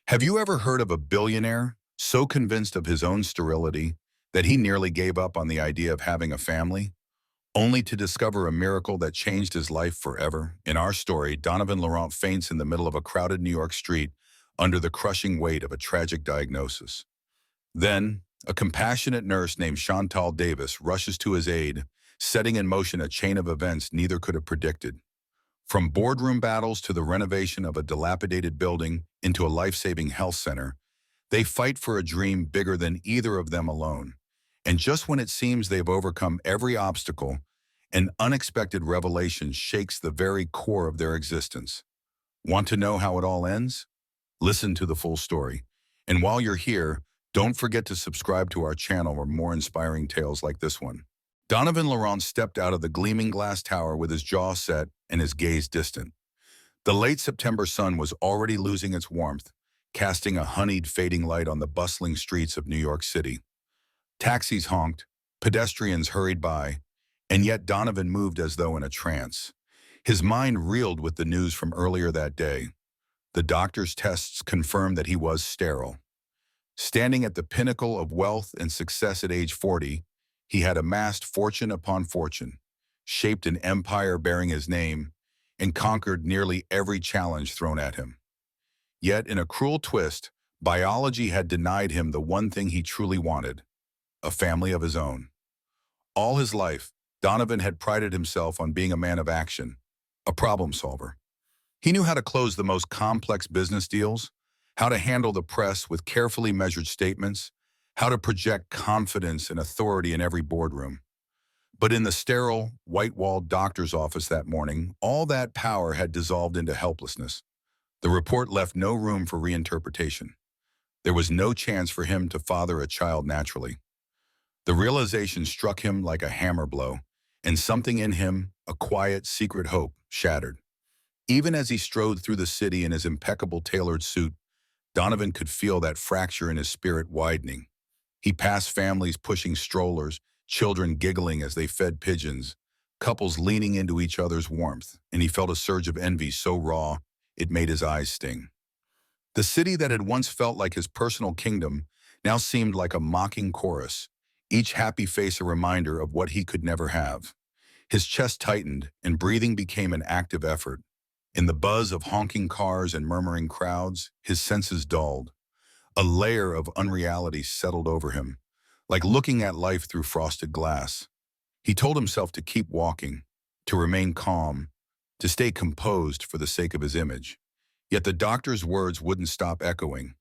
Have you ever heard of a billionaire so convinced of his own sterility that he nearly gave up on the idea of having a family, only to discover a miracle that changed his life forever? In our story, Donovan Laurent faints in the middle of a crowded New York street under the crushing weight of a tragic diagnosis. Then, a compassionate nurse named Chantal Davis rushes to his aid, setting in motion a chain of events neither could have predicted. From boardroom battles to the renovation of a dilapidated building into a life-saving health center, they fight for a dream bigger than either of them alone. And just when it seems they've overcome every obstacle, an unexpected revelation shakes the very core of their existence. Want to know how it all ends? Listen to the full story. And while you're here, don't forget to subscribe to our channel for more inspiring tales like this one. Donovan Laurent stepped out of the gleaming glass tower with his jaw set and his gaze distant. The late September sun was already losing its warmth, casting a honeyed fading light on the bustling streets of New York City. Taxis honked, pedestrians hurried by, and yet Donovan moved as though in a trance. His mind reeled with the news from earlier that day. The doctor's tests confirmed that he was sterile. Standing at the pinnacle of wealth and success at age 40, he had amassed fortune upon fortune, shaped an empire bearing his name, and conquered nearly every challenge thrown at him. Yet, in a cruel twist, biology had denied him the one thing he truly wanted: a family of his own. All his life, Donovan had prided himself on being a man of action, a problem solver. He knew how to close the most complex business deals, how to handle the press with carefully measured statements, how to project confidence and authority in every boardroom. But in the sterile, white-walled doctor's office that morning, all that power had dissolved into helplessness. The report left no room for reinterpretation. There was no chance for him to father a child naturally. The realization struck him like a hammer blow, and something in him, a quiet, secret hope, shattered. Even as he strode through the city in his impeccable tailored suit, Donovan could feel that fracture in his spirit widening. He passed families pushing strollers, children giggling as they fed pigeons, couples leaning into each other's warmth, and he felt a surge of envy so raw it made his eyes sting. The city that had once felt like his personal kingdom now seemed like a mocking chorus, each happy face a reminder of what he could never have. His chest tightened, and breathing became an active effort. In the buzz of honking cars and murmuring crowds, his senses dulled. A layer of unreality settled over him, like looking at life through frosted glass. He told himself to keep walking, to remain calm, to stay composed for the sake of his image. Yet the doctor's words wouldn't stop echoing.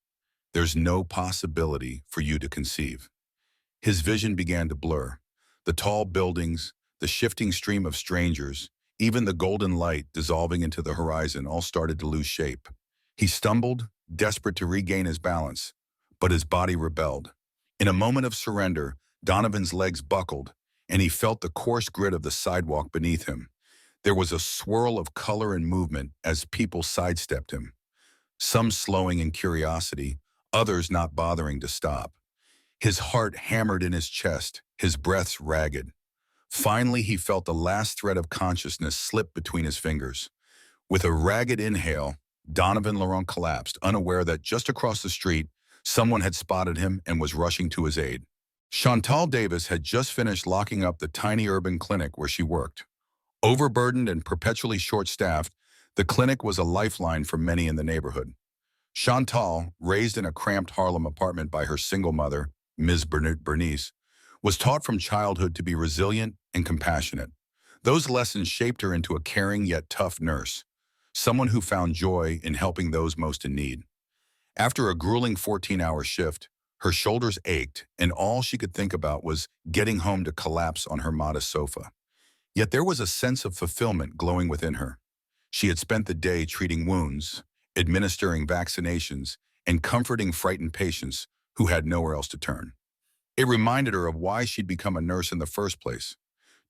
There's no possibility for you to conceive. His vision began to blur. The tall buildings, the shifting stream of strangers, even the golden light dissolving into the horizon all started to lose shape. He stumbled, desperate to regain his balance, but his body rebelled. In a moment of surrender, Donovan's legs buckled, and he felt the coarse grit of the sidewalk beneath him. There was a swirl of color and movement as people sidestepped him, some slowing in curiosity, others not bothering to stop. His heart hammered in his chest, his breaths ragged. Finally, he felt the last thread of consciousness slip between his fingers. With a ragged inhale, Donovan Laurent collapsed, unaware that just across the street, someone had spotted him and was rushing to his aid. Chantal Davis had just finished locking up the tiny urban clinic where she worked. Overburdened and perpetually short-staffed, the clinic was a lifeline for many in the neighborhood. Chantal, raised in a cramped Harlem apartment by her single mother, Ms. Bernice, was taught from childhood to be resilient and compassionate. Those lessons shaped her into a caring yet tough nurse, someone who found joy in helping those most in need. After a grueling 14-hour shift, her shoulders ached, and all she could think about was getting home to collapse on her modest sofa. Yet there was a sense of fulfillment glowing within her. She had spent the day treating wounds, administering vaccinations, and comforting frightened patients who had nowhere else to turn. It reminded her of why she'd become a nurse in the first place,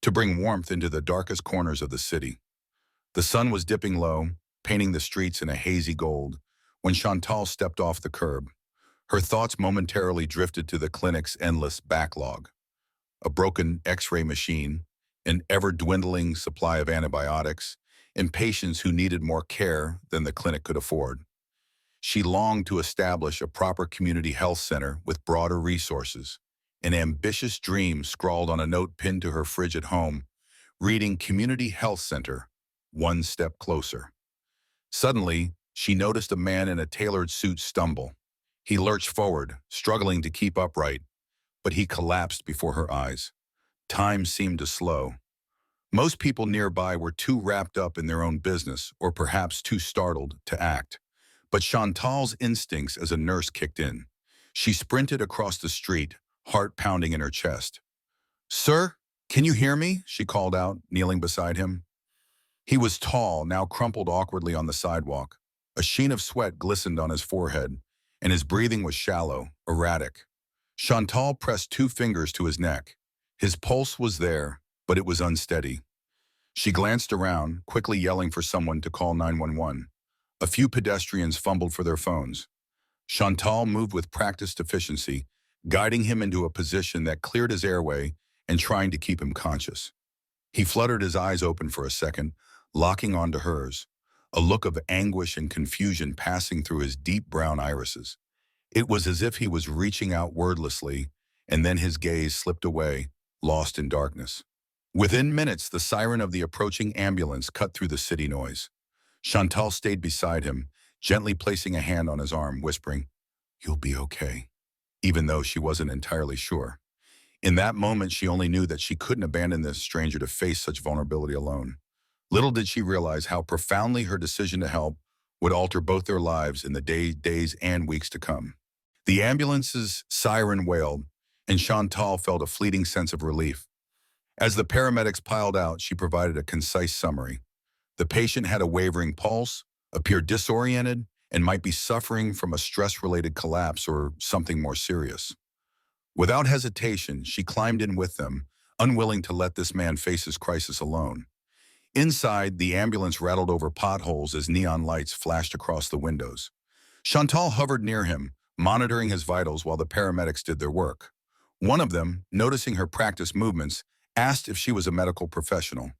to bring warmth into the darkest corners of the city. The sun was dipping low, painting the streets in a hazy gold, when Chantal stepped off the curb. Her thoughts momentarily drifted to the clinic's endless backlog: a broken X-ray machine, an ever-dwindling supply of antibiotics, and patients who needed more care than the clinic could afford. She longed to establish a proper community health center with broader resources. An ambitious dream scrawled on a note pinned to her fridge at home, reading Community Health Center, one step closer. Suddenly, she noticed a man in a tailored suit stumble. He lurched forward, struggling to keep upright, but he collapsed before her eyes. Time seemed to slow. Most people nearby were too wrapped up in their own business or perhaps too startled to act. But Chantal's instincts as a nurse kicked in. She sprinted across the street, heart pounding in her chest. "Sir, can you hear me?" she called out, kneeling beside him. He was tall, now crumpled awkwardly on the sidewalk. A sheen of sweat glistened on his forehead, and his breathing was shallow, erratic. Chantal pressed two fingers to his neck. His pulse was there, but it was unsteady. She glanced around, quickly yelling for someone to call 911. A few pedestrians fumbled for their phones. Chantal moved with practiced efficiency, guiding him into a position that cleared his airway and trying to keep him conscious. He fluttered his eyes open for a second, locking onto hers, a look of anguish and confusion passing through his deep brown irises. It was as if he was reaching out wordlessly, and then his gaze slipped away, lost in darkness. Within minutes, the siren of the approaching ambulance cut through the city noise. Chantal stayed beside him, gently placing a hand on his arm, whispering, "You'll be okay," even though she wasn't entirely sure. In that moment, she only knew that she couldn't abandon this stranger to face such vulnerability alone. Little did she realize how profoundly her decision to help would alter both their lives in the days and weeks to come. The ambulance's siren wailed, and Chantal felt a fleeting sense of relief. As the paramedics piled out, she provided a concise summary. The patient had a wavering pulse, appeared disoriented, and might be suffering from a stress-related collapse or something more serious. Without hesitation, she climbed in with them, unwilling to let this man face his crisis alone. Inside, the ambulance rattled over potholes as neon lights flashed across the windows. Chantal hovered near him, monitoring his vitals while the paramedics did their work. One of them, noticing her practiced movements, asked if she was a medical professional.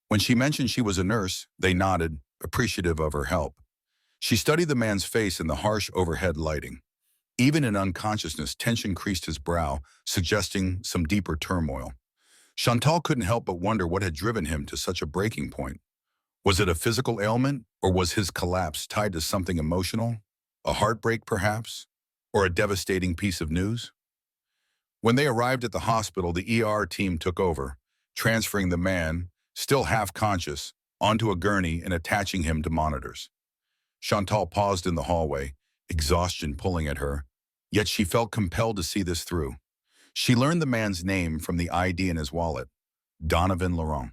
When she mentioned she was a nurse, they nodded, appreciative of her help. She studied the man's face in the harsh overhead lighting. Even in unconsciousness, tension creased his brow, suggesting some deeper turmoil. Chantal couldn't help but wonder what had driven him to such a breaking point. Was it a physical ailment, or was his collapse tied to something emotional? A heartbreak, perhaps? Or a devastating piece of news? When they arrived at the hospital, the ER team took over, transferring the man, still half-conscious, onto a gurney and attaching him to monitors. Chantal paused in the hallway, exhaustion pulling at her, yet she felt compelled to see this through. She learned the man's name from the ID in his wallet, Donovan Laurent.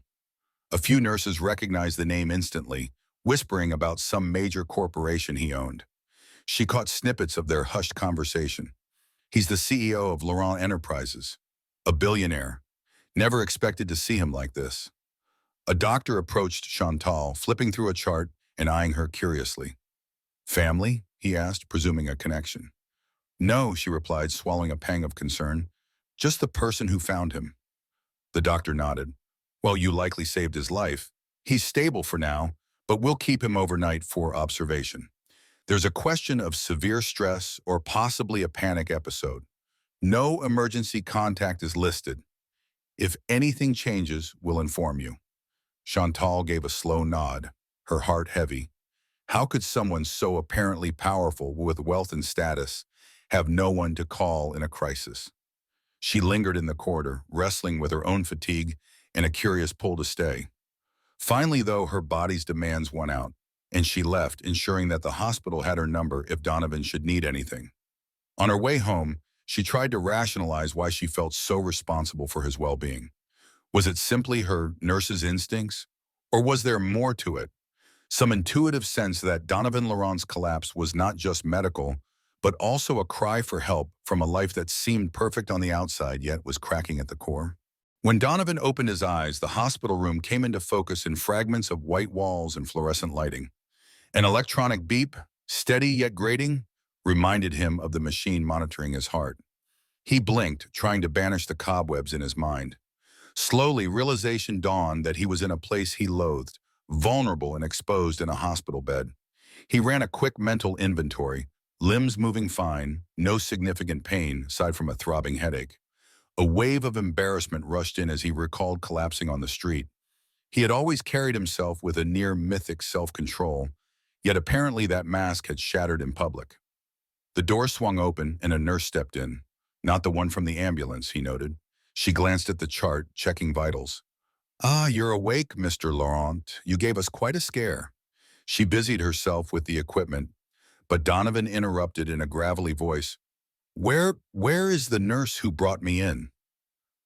A few nurses recognized the name instantly, whispering about some major corporation he owned. She caught snippets of their hushed conversation. "He's the CEO of Laurent Enterprises, a billionaire. Never expected to see him like this." A doctor approached Chantal, flipping through a chart and eyeing her curiously. "Family?" he asked, presuming a connection. "No," she replied, swallowing a pang of concern. "Just the person who found him." The doctor nodded. "Well, you likely saved his life. He's stable for now, but we'll keep him overnight for observation. There's a question of severe stress or possibly a panic episode. No emergency contact is listed. If anything changes, we'll inform you." Chantal gave a slow nod, her heart heavy. How could someone so apparently powerful with wealth and status have no one to call in a crisis? She lingered in the corridor, wrestling with her own fatigue and a curious pull to stay. Finally, though, her body's demands won out, and she left, ensuring that the hospital had her number if Donovan should need anything. On her way home, she tried to rationalize why she felt so responsible for his well-being. Was it simply her nurse's instincts? Or was there more to it? Some intuitive sense that Donovan Laurent's collapse was not just medical, but also a cry for help from a life that seemed perfect on the outside yet was cracking at the core? When Donovan opened his eyes, the hospital room came into focus in fragments of white walls and fluorescent lighting. An electronic beep, steady yet grating, reminded him of the machine monitoring his heart. He blinked, trying to banish the cobwebs in his mind. Slowly, realization dawned that he was in a place he loathed, vulnerable and exposed in a hospital bed. He ran a quick mental inventory, limbs moving fine, no significant pain aside from a throbbing headache. A wave of embarrassment rushed in as he recalled collapsing on the street. He had always carried himself with a near-mythic self-control, yet apparently that mask had shattered in public. The door swung open and a nurse stepped in. Not the one from the ambulance, he noted. She glanced at the chart, checking vitals. "Ah, you're awake, Mr. Laurent. You gave us quite a scare." She busied herself with the equipment, but Donovan interrupted in a gravelly voice. Where is the nurse who brought me in?"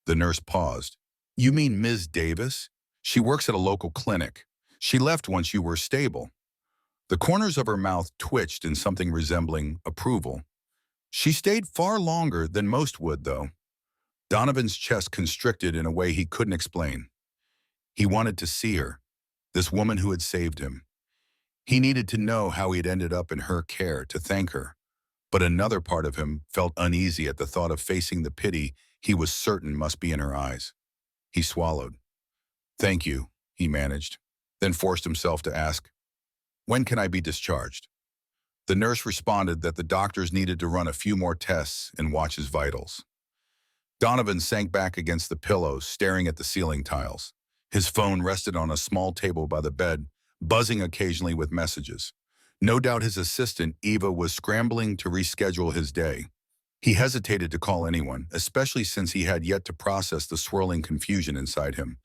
The nurse paused. "You mean Ms. Davis? She works at a local clinic. She left once you were stable." The corners of her mouth twitched in something resembling approval. "She stayed far longer than most would, though." Donovan's chest constricted in a way he couldn't explain. He wanted to see her, this woman who had saved him. He needed to know how he had ended up in her care, to thank her. But another part of him felt uneasy at the thought of facing the pity he was certain must be in her eyes. He swallowed. "Thank you," he managed, then forced himself to ask, "When can I be discharged?" The nurse responded that the doctors needed to run a few more tests and watch his vitals. Donovan sank back against the pillows, staring at the ceiling tiles. His phone rested on a small table by the bed, buzzing occasionally with messages. No doubt his assistant, Eva, was scrambling to reschedule his day. He hesitated to call anyone, especially since he had yet to process the swirling confusion inside him.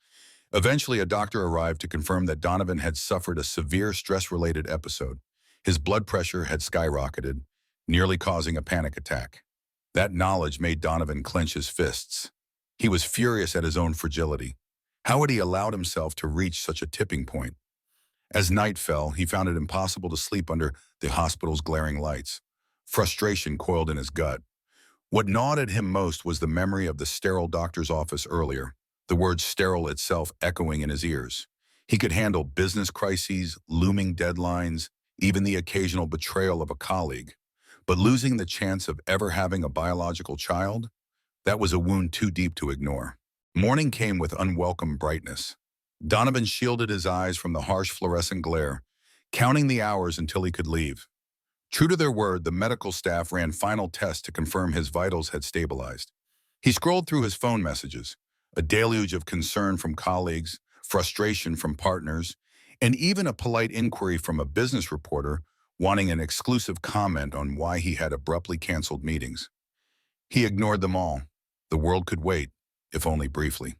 Eventually, a doctor arrived to confirm that Donovan had suffered a severe stress-related episode. His blood pressure had skyrocketed, nearly causing a panic attack. That knowledge made Donovan clench his fists. He was furious at his own fragility. How had he allowed himself to reach such a tipping point? As night fell, he found it impossible to sleep under the hospital's glaring lights. Frustration coiled in his gut. What gnawed at him most was the memory of the sterile doctor's office earlier, the word sterile itself echoing in his ears. He could handle business crises, looming deadlines, even the occasional betrayal of a colleague. But losing the chance of ever having a biological child? That was a wound too deep to ignore. Morning came with unwelcome brightness. Donovan shielded his eyes from the harsh fluorescent glare, counting the hours until he could leave. True to their word, the medical staff ran final tests to confirm his vitals had stabilized. He scrolled through his phone messages, a deluge of concern from colleagues, frustration from partners, and even a polite inquiry from a business reporter wanting an exclusive comment on why he had abruptly canceled meetings. He ignored them all. The world could wait, if only briefly.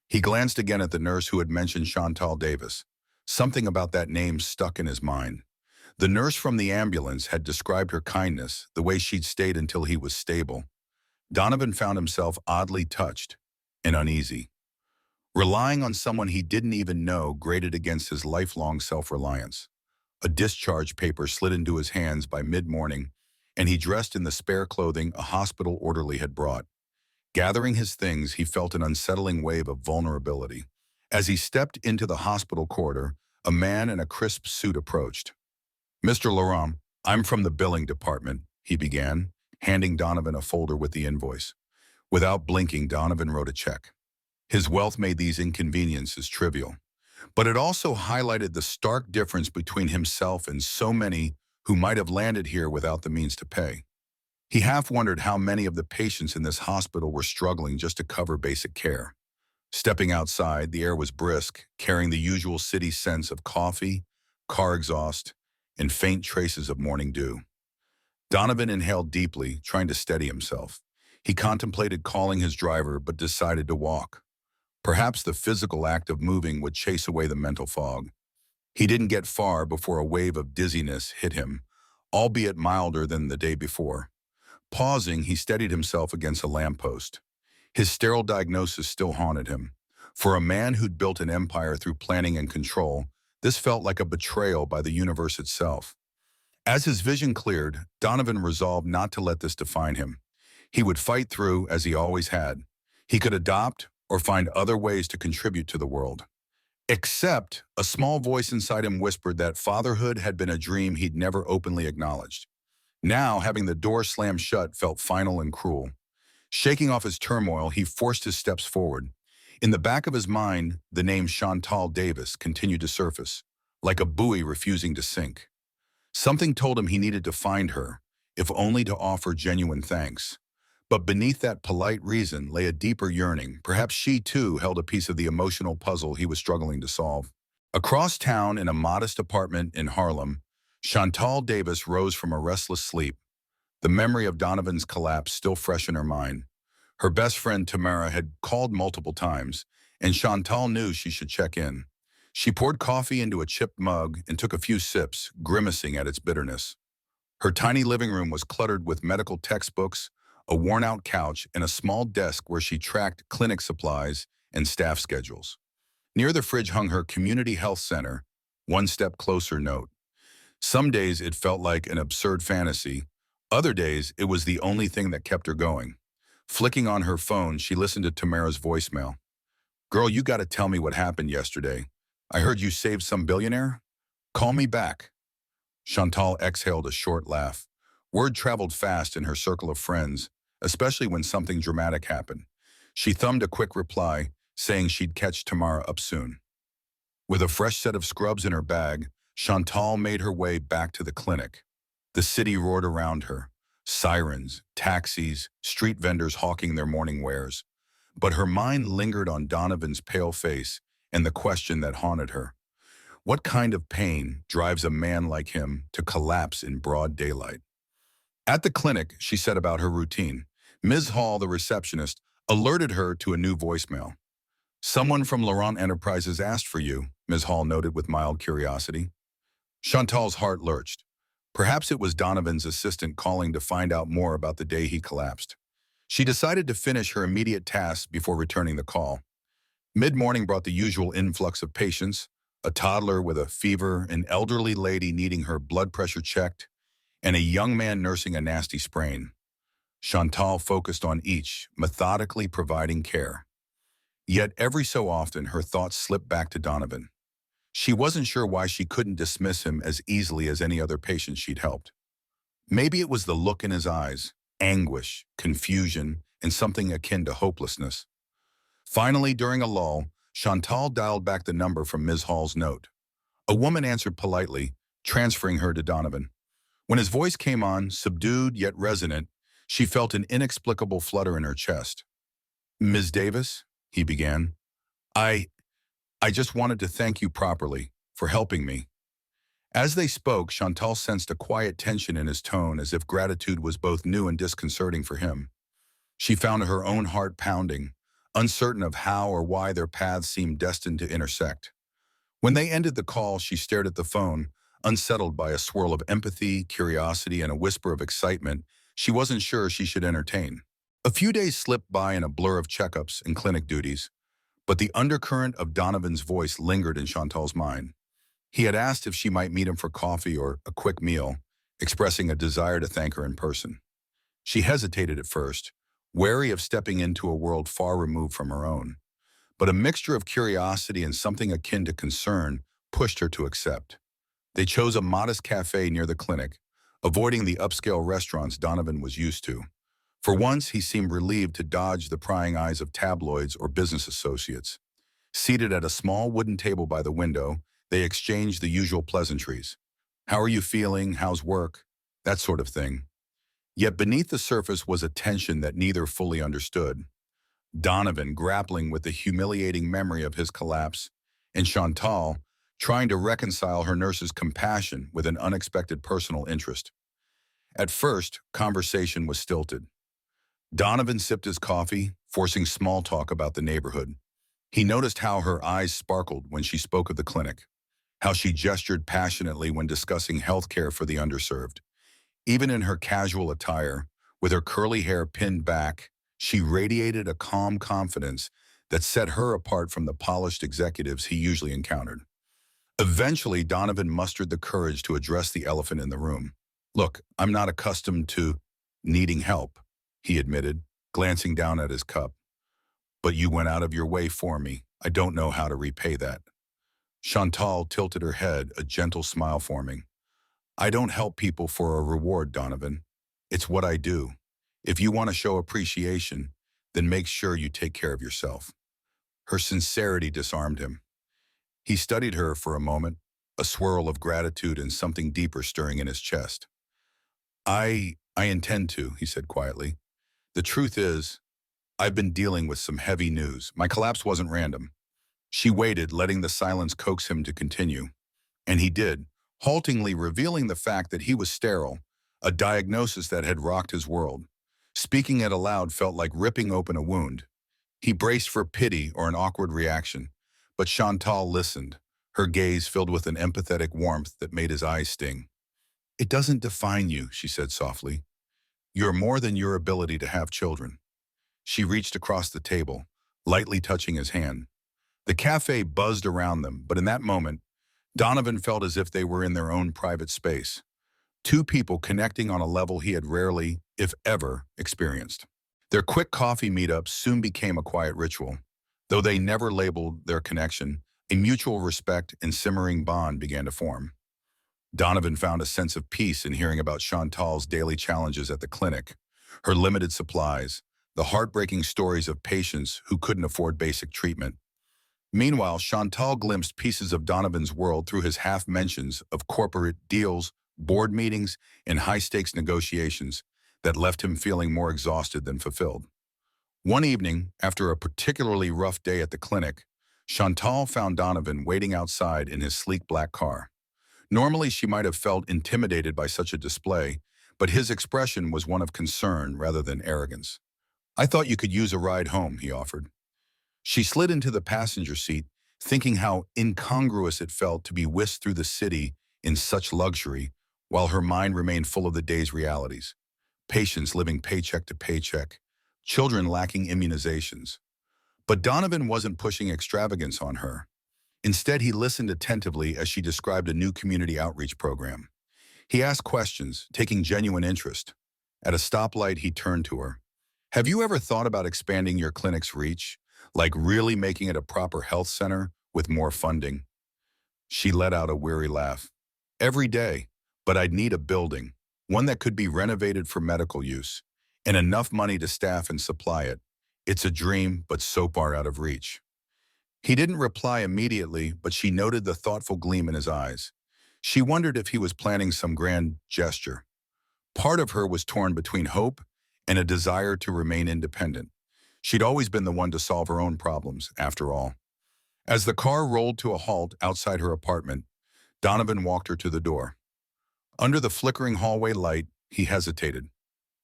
He glanced again at the nurse who had mentioned Chantal Davis. Something about that name stuck in his mind. The nurse from the ambulance had described her kindness, the way she'd stayed until he was stable. Donovan found himself oddly touched and uneasy. Relying on someone he didn't even know grated against his lifelong self-reliance. A discharge paper slid into his hands by mid-morning, and he dressed in the spare clothing a hospital orderly had brought. Gathering his things, he felt an unsettling wave of vulnerability. As he stepped into the hospital corridor, a man in a crisp suit approached. "Mr. Laurent, I'm from the billing department," he began, handing Donovan a folder with the invoice. Without blinking, Donovan wrote a check. His wealth made these inconveniences trivial. But it also highlighted the stark difference between himself and so many who might have landed here without the means to pay. He half wondered how many of the patients in this hospital were struggling just to cover basic care. Stepping outside, the air was brisk, carrying the usual city scents of coffee, car exhaust, and faint traces of morning dew. Donovan inhaled deeply, trying to steady himself. He contemplated calling his driver, but decided to walk. Perhaps the physical act of moving would chase away the mental fog. He didn't get far before a wave of dizziness hit him, albeit milder than the day before. Pausing, he steadied himself against a lamppost. His sterile diagnosis still haunted him. For a man who'd built an empire through planning and control, this felt like a betrayal by the universe itself. As his vision cleared, Donovan resolved not to let this define him. He would fight through, as he always had. He could adopt or find other ways to contribute to the world. Except, a small voice inside him whispered that fatherhood had been a dream he'd never openly acknowledged. Now, having the door slammed shut felt final and cruel. Shaking off his turmoil, he forced his steps forward. In the back of his mind, the name Chantal Davis continued to surface, like a buoy refusing to sink. Something told him he needed to find her, if only to offer genuine thanks. But beneath that polite reason lay a deeper yearning. Perhaps she too held a piece of the emotional puzzle he was struggling to solve. Across town in a modest apartment in Harlem, Chantal Davis rose from a restless sleep, the memory of Donovan's collapse still fresh in her mind. Her best friend Tamara had called multiple times, and Chantal knew she should check in. She poured coffee into a chipped mug and took a few sips, grimacing at its bitterness. Her tiny living room was cluttered with medical textbooks, a worn-out couch, and a small desk where she tracked clinic supplies and staff schedules. Near the fridge hung her community health center, one step closer note. Some days it felt like an absurd fantasy. Other days it was the only thing that kept her going. Flicking on her phone, she listened to Tamara's voicemail. "Girl, you gotta tell me what happened yesterday. I heard you saved some billionaire? Call me back." Chantal exhaled a short laugh. Word traveled fast in her circle of friends, especially when something dramatic happened. She thumbed a quick reply, saying she'd catch Tamara up soon. With a fresh set of scrubs in her bag, Chantal made her way back to the clinic. The city roared around her. Sirens, taxis, street vendors hawking their morning wares. But her mind lingered on Donovan's pale face and the question that haunted her. What kind of pain drives a man like him to collapse in broad daylight? At the clinic, she set about her routine. Ms. Hall, the receptionist, alerted her to a new voicemail. "Someone from Laurent Enterprises asked for you," Ms. Hall noted with mild curiosity. Chantal's heart lurched. Perhaps it was Donovan's assistant calling to find out more about the day he collapsed. She decided to finish her immediate tasks before returning the call. Mid-morning brought the usual influx of patients, a toddler with a fever, an elderly lady needing her blood pressure checked, and a young man nursing a nasty sprain. Chantal focused on each, methodically providing care. Yet every so often her thoughts slipped back to Donovan. She wasn't sure why she couldn't dismiss him as easily as any other patient she'd helped. Maybe it was the look in his eyes, anguish, confusion, and something akin to hopelessness. Finally, during a lull, Chantal dialed back the number from Ms. Hall's note. A woman answered politely, transferring her to Donovan. When his voice came on, subdued yet resonant, she felt an inexplicable flutter in her chest. "Ms. Davis," he began, I I just wanted to thank you properly for helping me." As they spoke, Chantal sensed a quiet tension in his tone, as if gratitude was both new and disconcerting for him. She found her own heart pounding, uncertain of how or why their paths seemed destined to intersect. When they ended the call, she stared at the phone, unsettled by a swirl of empathy, curiosity, and a whisper of excitement she wasn't sure she should entertain. A few days slipped by in a blur of checkups and clinic duties, but the undercurrent of Donovan's voice lingered in Chantal's mind. He had asked if she might meet him for coffee or a quick meal, expressing a desire to thank her in person. She hesitated at first, wary of stepping into a world far removed from her own. But a mixture of curiosity and something akin to concern pushed her to accept. They chose a modest cafe near the clinic, avoiding the upscale restaurants Donovan was used to. For once, he seemed relieved to dodge the prying eyes of tabloids or business associates. Seated at a small wooden table by the window, they exchanged the usual pleasantries. "How are you feeling? How's work?" That sort of thing. Yet beneath the surface was a tension that neither fully understood. Donovan grappling with the humiliating memory of his collapse, and Chantal trying to reconcile her nurse's compassion with an unexpected personal interest. At first, conversation was stilted. Donovan sipped his coffee, forcing small talk about the neighborhood. He noticed how her eyes sparkled when she spoke of the clinic, how she gestured passionately when discussing health care for the underserved. Even in her casual attire, with her curly hair pinned back, she radiated a calm confidence that set her apart from the polished executives he usually encountered. Eventually, Donovan mustered the courage to address the elephant in the room. "Look, I'm not accustomed to needing help," he admitted, glancing down at his cup. "But you went out of your way for me. I don't know how to repay that." Chantal tilted her head, a gentle smile forming. "I don't help people for a reward, Donovan. It's what I do. If you want to show appreciation, then make sure you take care of yourself." Her sincerity disarmed him. He studied her for a moment, a swirl of gratitude and something deeper stirring in his chest. I intend to, he said quietly. The truth is, I've been dealing with some heavy news. My collapse wasn't random. She waited, letting the silence coax him to continue. And he did, haltingly revealing the fact that he was sterile, a diagnosis that had rocked his world. Speaking it aloud felt like ripping open a wound. He braced for pity or an awkward reaction, but Chantal listened, her gaze filled with an empathetic warmth that made his eyes sting. It doesn't define you, she said softly. You're more than your ability to have children. She reached across the table, lightly touching his hand. The cafe buzzed around them, but in that moment, Donovan felt as if they were in their own private space. Two people connecting on a level he had rarely, if ever, experienced. Their quick coffee meetups soon became a quiet ritual. Though they never labeled their connection, a mutual respect and simmering bond began to form. Donovan found a sense of peace in hearing about Chantal's daily challenges at the clinic, her limited supplies, the heartbreaking stories of patients who couldn't afford basic treatment. Meanwhile, Chantal glimpsed pieces of Donovan's world through his half-mentions of corporate deals, board meetings, and high-stakes negotiations that left him feeling more exhausted than fulfilled. One evening, after a particularly rough day at the clinic, Chantal found Donovan waiting outside in his sleek black car. Normally, she might have felt intimidated by such a display, but his expression was one of concern rather than arrogance. I thought you could use a ride home, he offered. She slid into the passenger seat, thinking how incongruous it felt to be whisked through the city in such luxury, while her mind remained full of the day's realities. Patients living paycheck to paycheck, children lacking immunizations. But Donovan wasn't pushing extravagance on her. Instead, he listened attentively as she described a new community outreach program. He asked questions, taking genuine interest. At a stoplight, he turned to her. Have you ever thought about expanding your clinic's reach, like really making it a proper health center with more funding? She let out a weary laugh. Every day, but I'd need a building, one that could be renovated for medical use, and enough money to staff and supply it. It's a dream, but so far out of reach. He didn't reply immediately, but she noted the thoughtful gleam in his eyes. She wondered if he was planning some grand gesture. Part of her was torn between hope and a desire to remain independent. She'd always been the one to solve her own problems, after all. As the car rolled to a halt outside her apartment, Donovan walked her to the door. Under the flickering hallway light, he hesitated.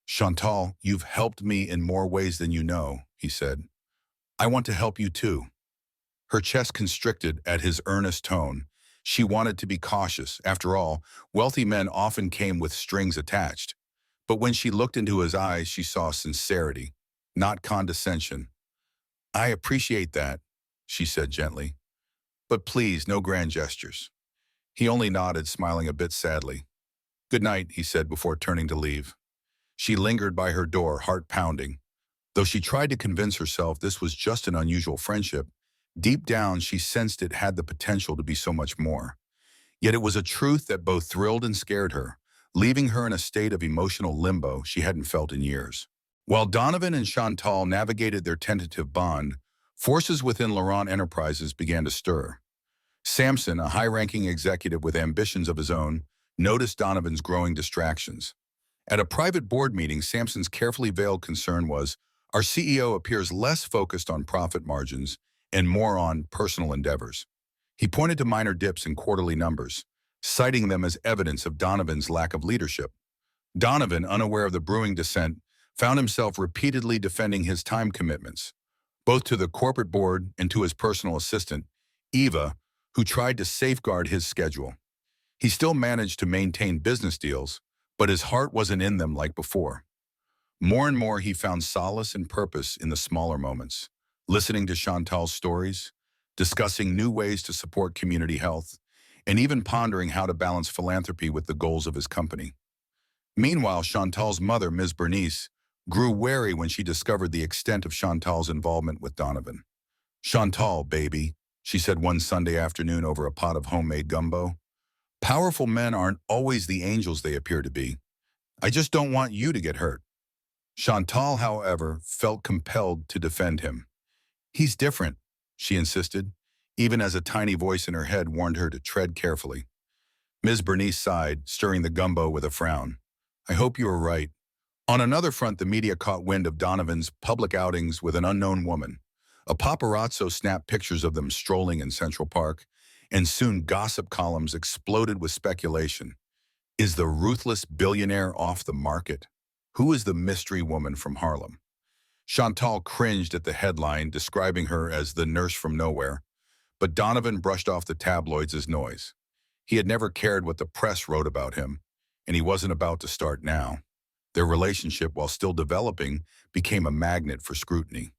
Chantal, you've helped me in more ways than you know, he said. I want to help you too. Her chest constricted at his earnest tone. She wanted to be cautious. After all, wealthy men often came with strings attached. But when she looked into his eyes, she saw sincerity, not condescension. I appreciate that, she said gently. But please, no grand gestures. He only nodded, smiling a bit sadly. Good night, he said before turning to leave. She lingered by her door, heart pounding. Though she tried to convince herself this was just an unusual friendship, deep down she sensed it had the potential to be so much more. Yet it was a truth that both thrilled and scared her, leaving her in a state of emotional limbo she hadn't felt in years. While Donovan and Chantal navigated their tentative bond, forces within Laurent Enterprises began to stir. Samson, a high-ranking executive with ambitions of his own, noticed Donovan's growing distractions. At a private board meeting, Samson's carefully veiled concern was, our CEO appears less focused on profit margins and more on personal endeavors. He pointed to minor dips in quarterly numbers, citing them as evidence of Donovan's lack of leadership. Donovan, unaware of the brewing dissent, found himself repeatedly defending his time commitments, both to the corporate board and to his personal assistant, Eva, who tried to safeguard his schedule. He still managed to maintain business deals, but his heart wasn't in them like before. More and more, he found solace and purpose in the smaller moments, listening to Chantal's stories, discussing new ways to support community health, and even pondering how to balance philanthropy with the goals of his company. Meanwhile, Chantal's mother, Ms. Bernice, grew wary when she discovered the extent of Chantal's involvement with Donovan. Chantal, baby, she said one Sunday afternoon over a pot of homemade gumbo. Powerful men aren't always the angels they appear to be. I just don't want you to get hurt. Chantal, however, felt compelled to defend him. He's different, she insisted. even as a tiny voice in her head warned her to tread carefully. Ms. Bernice sighed, stirring the gumbo with a frown. I hope you are right. On another front, the media caught wind of Donovan's public outings with an unknown woman. A paparazzo snapped pictures of them strolling in Central Park, and soon gossip columns exploded with speculation. Is the ruthless billionaire off the market? Who is the mystery woman from Harlem? Chantal cringed at the headline, describing her as the nurse from nowhere, but Donovan brushed off the tabloids as noise. He had never cared what the press wrote about him, and he wasn't about to start now. Their relationship, while still developing, became a magnet for scrutiny.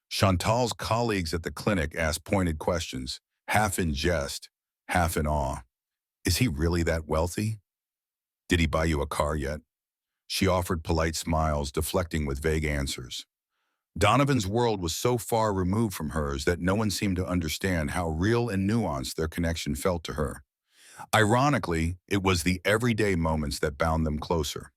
Chantal's colleagues at the clinic asked pointed questions, half in jest, half in awe. Is he really that wealthy? Did he buy you a car yet? She offered polite smiles, deflecting with vague answers. Donovan's world was so far removed from hers that no one seemed to understand how real and nuanced their connection felt to her. Ironically, it was the everyday moments that bound them closer,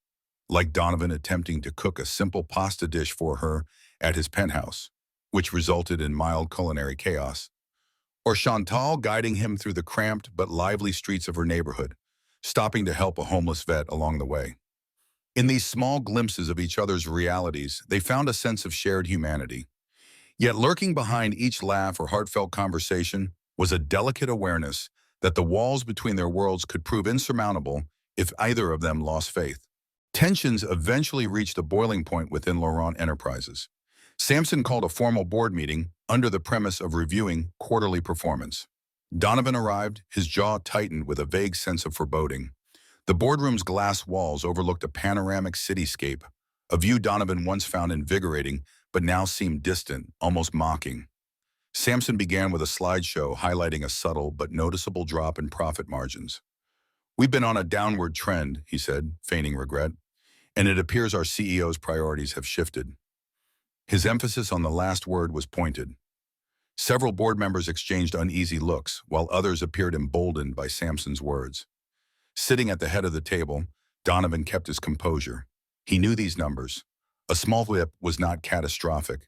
like Donovan attempting to cook a simple pasta dish for her at his penthouse, which resulted in mild culinary chaos, or Chantal guiding him through the cramped but lively streets of her neighborhood, stopping to help a homeless vet along the way. In these small glimpses of each other's realities, they found a sense of shared humanity. Yet lurking behind each laugh or heartfelt conversation was a delicate awareness that the walls between their worlds could prove insurmountable if either of them lost faith. Tensions eventually reached a boiling point within Laurent Enterprises. Samson called a formal board meeting under the premise of reviewing quarterly performance. Donovan arrived, his jaw tightened with a vague sense of foreboding. The boardroom's glass walls overlooked a panoramic cityscape, a view Donovan once found invigorating but now seemed distant, almost mocking. Samson began with a slideshow highlighting a subtle but noticeable drop in profit margins. We've been on a downward trend, he said, feigning regret, and it appears our CEO's priorities have shifted. His emphasis on the last word was pointed. Several board members exchanged uneasy looks, while others appeared emboldened by Samson's words. Sitting at the head of the table, Donovan kept his composure. He knew these numbers. A small blip was not catastrophic.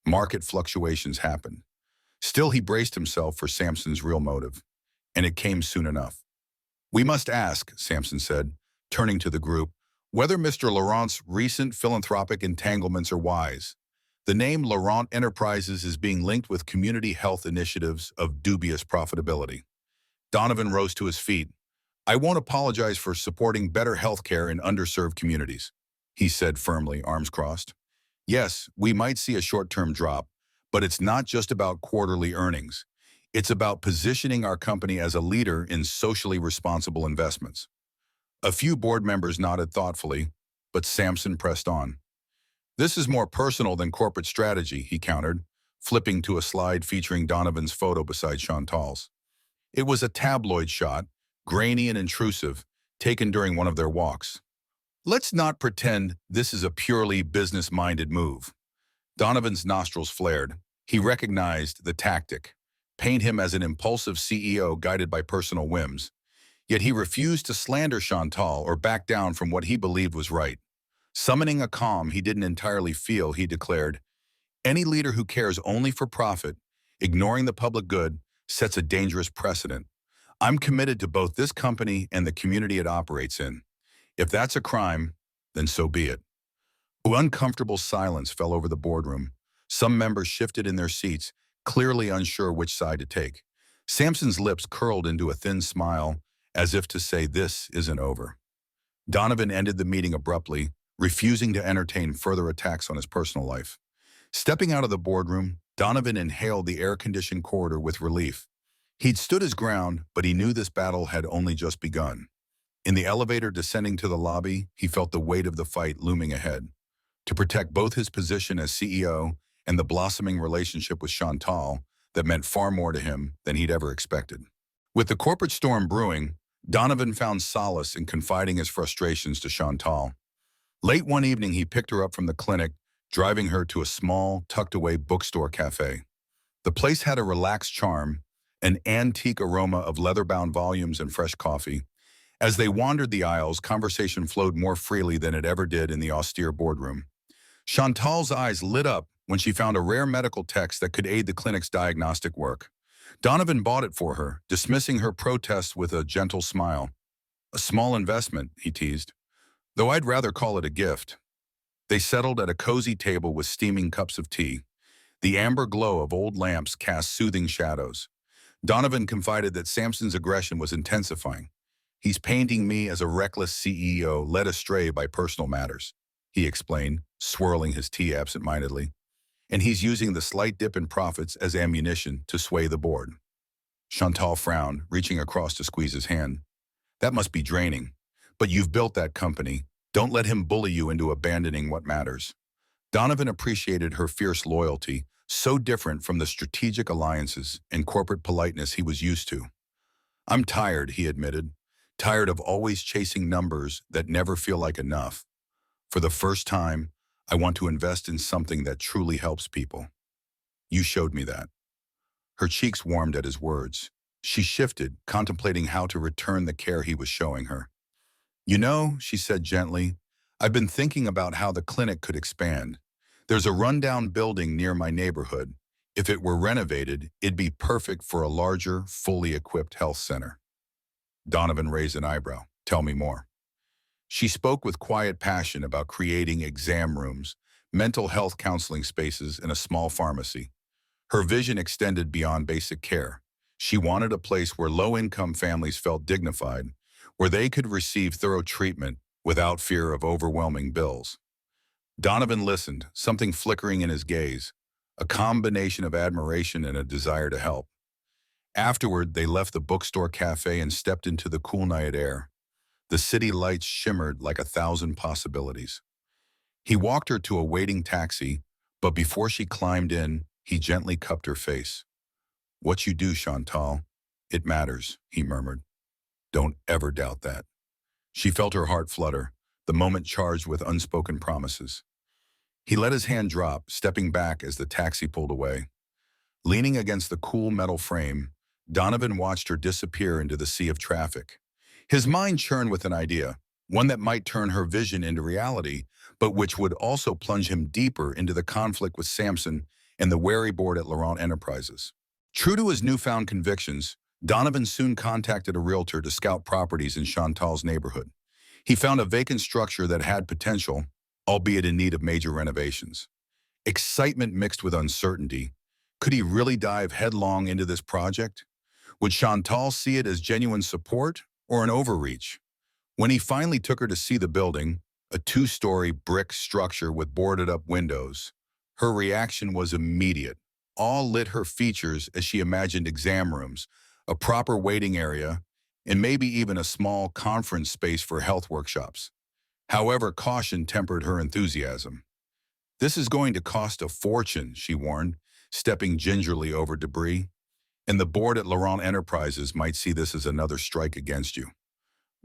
Market fluctuations happened. Still, he braced himself for Samson's real motive, and it came soon enough. We must ask, Samson said, turning to the group, whether Mr. Laurent's recent philanthropic entanglements are wise. The name Laurent Enterprises is being linked with community health initiatives of dubious profitability. Donovan rose to his feet. I won't apologize for supporting better health care in underserved communities, he said firmly, arms crossed. Yes, we might see a short-term drop, but it's not just about quarterly earnings. It's about positioning our company as a leader in socially responsible investments. A few board members nodded thoughtfully, but Samson pressed on. This is more personal than corporate strategy, he countered, flipping to a slide featuring Donovan's photo beside Chantal's. It was a tabloid shot, grainy and intrusive, taken during one of their walks. Let's not pretend this is a purely business-minded move. Donovan's nostrils flared. He recognized the tactic, paint him as an impulsive CEO guided by personal whims. Yet he refused to slander Chantal or back down from what he believed was right. Summoning a calm he didn't entirely feel, he declared, any leader who cares only for profit, ignoring the public good, sets a dangerous precedent. I'm committed to both this company and the community it operates in. If that's a crime, then so be it. An uncomfortable silence fell over the boardroom. Some members shifted in their seats, clearly unsure which side to take. Samson's lips curled into a thin smile, as if to say this isn't over. Donovan ended the meeting abruptly, refusing to entertain further attacks on his personal life. Stepping out of the boardroom, Donovan inhaled the air-conditioned corridor with relief. He'd stood his ground, but he knew this battle had only just begun. In the elevator descending to the lobby, he felt the weight of the fight looming ahead. To protect both his position as CEO and the blossoming relationship with Chantal that meant far more to him than he'd ever expected. With the corporate storm brewing, Donovan found solace in confiding his frustrations to Chantal. Late one evening, he picked her up from the clinic, driving her to a small, tucked-away bookstore cafe. The place had a relaxed charm, an antique aroma of leather-bound volumes and fresh coffee. As they wandered the aisles, conversation flowed more freely than it ever did in the austere boardroom. Chantal's eyes lit up when she found a rare medical text that could aid the clinic's diagnostic work. Donovan bought it for her, dismissing her protests with a gentle smile. A small investment, he teased, though I'd rather call it a gift. They settled at a cozy table with steaming cups of tea. The amber glow of old lamps cast soothing shadows. Donovan confided that Samson's aggression was intensifying. He's painting me as a reckless CEO led astray by personal matters, he explained, swirling his tea absent-mindedly. And he's using the slight dip in profits as ammunition to sway the board. Chantal frowned, reaching across to squeeze his hand. That must be draining. But you've built that company. Don't let him bully you into abandoning what matters. Donovan appreciated her fierce loyalty, so different from the strategic alliances and corporate politeness he was used to. I'm tired, he admitted. Tired of always chasing numbers that never feel like enough. For the first time, I want to invest in something that truly helps people. You showed me that. Her cheeks warmed at his words. She shifted, contemplating how to return the care he was showing her. You know, she said gently, I've been thinking about how the clinic could expand. There's a rundown building near my neighborhood. If it were renovated, it'd be perfect for a larger, fully equipped health center. Donovan raised an eyebrow. Tell me more. She spoke with quiet passion about creating exam rooms, mental health counseling spaces, and a small pharmacy. Her vision extended beyond basic care. She wanted a place where low-income families felt dignified, where they could receive thorough treatment without fear of overwhelming bills. Donovan listened, something flickering in his gaze, a combination of admiration and a desire to help. Afterward, they left the bookstore cafe and stepped into the cool night air. The city lights shimmered like 1,000 possibilities. He walked her to a waiting taxi, but before she climbed in, he gently cupped her face. What you do, Chantal, it matters, he murmured. Don't ever doubt that. She felt her heart flutter, the moment charged with unspoken promises. He let his hand drop, stepping back as the taxi pulled away. Leaning against the cool metal frame, Donovan watched her disappear into the sea of traffic. His mind churned with an idea, one that might turn her vision into reality, but which would also plunge him deeper into the conflict with Samson and the wary board at Laurent Enterprises. True to his newfound convictions, Donovan soon contacted a realtor to scout properties in Chantal's neighborhood. He found a vacant structure that had potential, albeit in need of major renovations. Excitement mixed with uncertainty. Could he really dive headlong into this project? Would Chantal see it as genuine support or an overreach? When he finally took her to see the building, a 2-story brick structure with boarded-up windows, her reaction was immediate. Awe lit her features as she imagined exam rooms, a proper waiting area, and maybe even a small conference space for health workshops. However, caution tempered her enthusiasm. This is going to cost a fortune, she warned, stepping gingerly over debris. And the board at Laurent Enterprises might see this as another strike against you.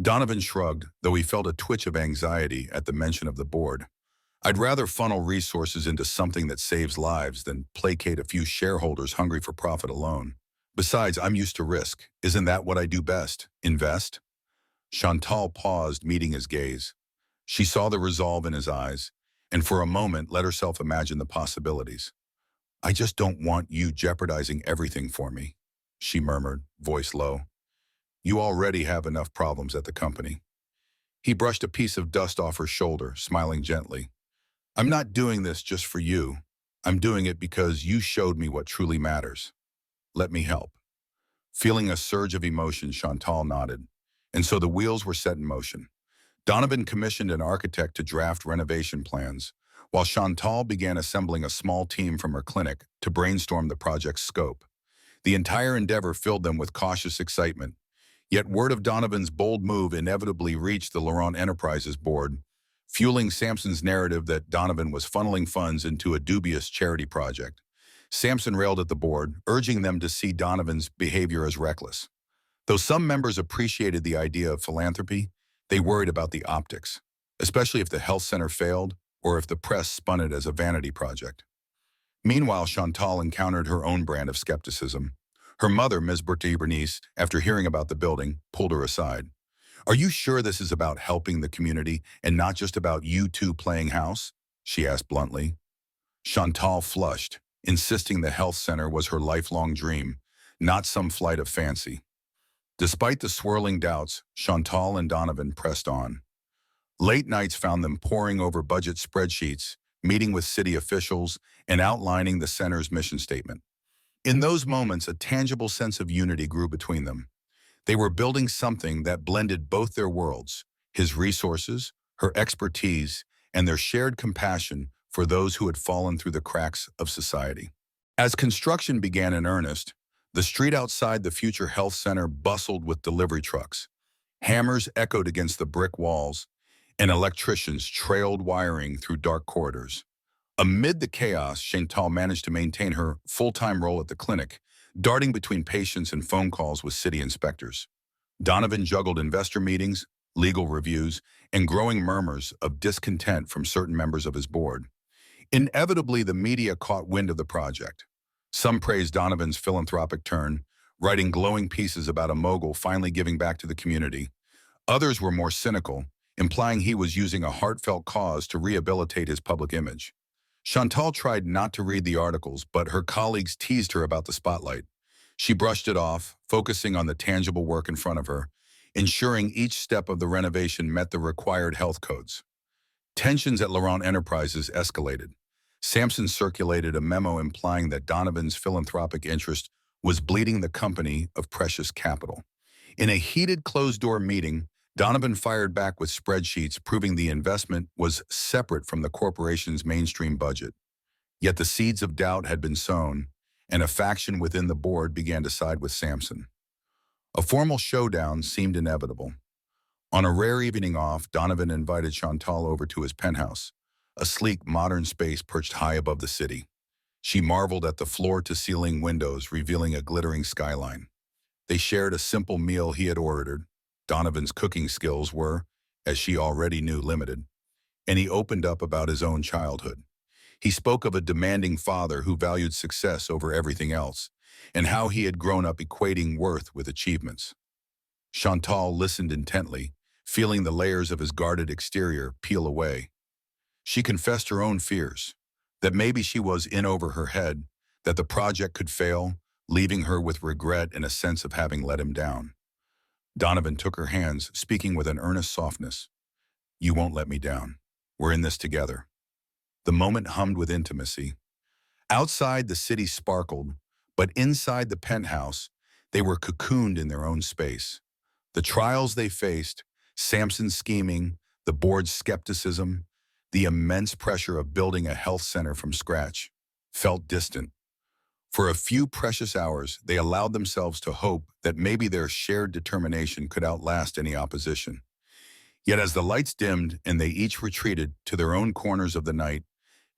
Donovan shrugged, though he felt a twitch of anxiety at the mention of the board. I'd rather funnel resources into something that saves lives than placate a few shareholders hungry for profit alone. Besides, I'm used to risk. Isn't that what I do best? Invest? Chantal paused, meeting his gaze. She saw the resolve in his eyes, and for a moment let herself imagine the possibilities. I just don't want you jeopardizing everything for me, she murmured, voice low. You already have enough problems at the company. He brushed a piece of dust off her shoulder, smiling gently. I'm not doing this just for you. I'm doing it because you showed me what truly matters. Let me help. Feeling a surge of emotion, Chantal nodded, and so the wheels were set in motion. Donovan commissioned an architect to draft renovation plans, while Chantal began assembling a small team from her clinic to brainstorm the project's scope. The entire endeavor filled them with cautious excitement, yet word of Donovan's bold move inevitably reached the Laurent Enterprises board, fueling Samson's narrative that Donovan was funneling funds into a dubious charity project. Samson railed at the board, urging them to see Donovan's behavior as reckless. Though some members appreciated the idea of philanthropy, they worried about the optics, especially if the health center failed or if the press spun it as a vanity project. Meanwhile, Chantal encountered her own brand of skepticism. Her mother, Ms. Bernice, after hearing about the building, pulled her aside. Are you sure this is about helping the community and not just about you two playing house? She asked bluntly. Chantal flushed, insisting the health center was her lifelong dream, not some flight of fancy. Despite the swirling doubts, Chantal and Donovan pressed on. Late nights found them poring over budget spreadsheets, meeting with city officials, and outlining the center's mission statement. In those moments, a tangible sense of unity grew between them. They were building something that blended both their worlds, his resources, her expertise, and their shared compassion for those who had fallen through the cracks of society. As construction began in earnest, the street outside the future health center bustled with delivery trucks. Hammers echoed against the brick walls, and electricians trailed wiring through dark corridors. Amid the chaos, Chantal managed to maintain her full-time role at the clinic, darting between patients and phone calls with city inspectors. Donovan juggled investor meetings, legal reviews, and growing murmurs of discontent from certain members of his board. Inevitably, the media caught wind of the project. Some praised Donovan's philanthropic turn, writing glowing pieces about a mogul finally giving back to the community. Others were more cynical, implying he was using a heartfelt cause to rehabilitate his public image. Chantal tried not to read the articles, but her colleagues teased her about the spotlight. She brushed it off, focusing on the tangible work in front of her, ensuring each step of the renovation met the required health codes. Tensions at Laurent Enterprises escalated. Sampson circulated a memo implying that Donovan's philanthropic interest was bleeding the company of precious capital. In a heated closed-door meeting, Donovan fired back with spreadsheets proving the investment was separate from the corporation's mainstream budget. Yet the seeds of doubt had been sown, and a faction within the board began to side with Sampson. A formal showdown seemed inevitable. On a rare evening off, Donovan invited Chantal over to his penthouse, a sleek, modern space perched high above the city. She marveled at the floor-to-ceiling windows revealing a glittering skyline. They shared a simple meal he had ordered. Donovan's cooking skills were, as she already knew, limited, and he opened up about his own childhood. He spoke of a demanding father who valued success over everything else, and how he had grown up equating worth with achievements. Chantal listened intently, feeling the layers of his guarded exterior peel away. She confessed her own fears, that maybe she was in over her head, that the project could fail, leaving her with regret and a sense of having let him down. Donovan took her hands, speaking with an earnest softness. "You won't let me down. We're in this together." The moment hummed with intimacy. Outside, the city sparkled, but inside the penthouse, they were cocooned in their own space. The trials they faced, Sampson's scheming, the board's skepticism, the immense pressure of building a health center from scratch, felt distant. For a few precious hours, they allowed themselves to hope that maybe their shared determination could outlast any opposition. Yet as the lights dimmed and they each retreated to their own corners of the night,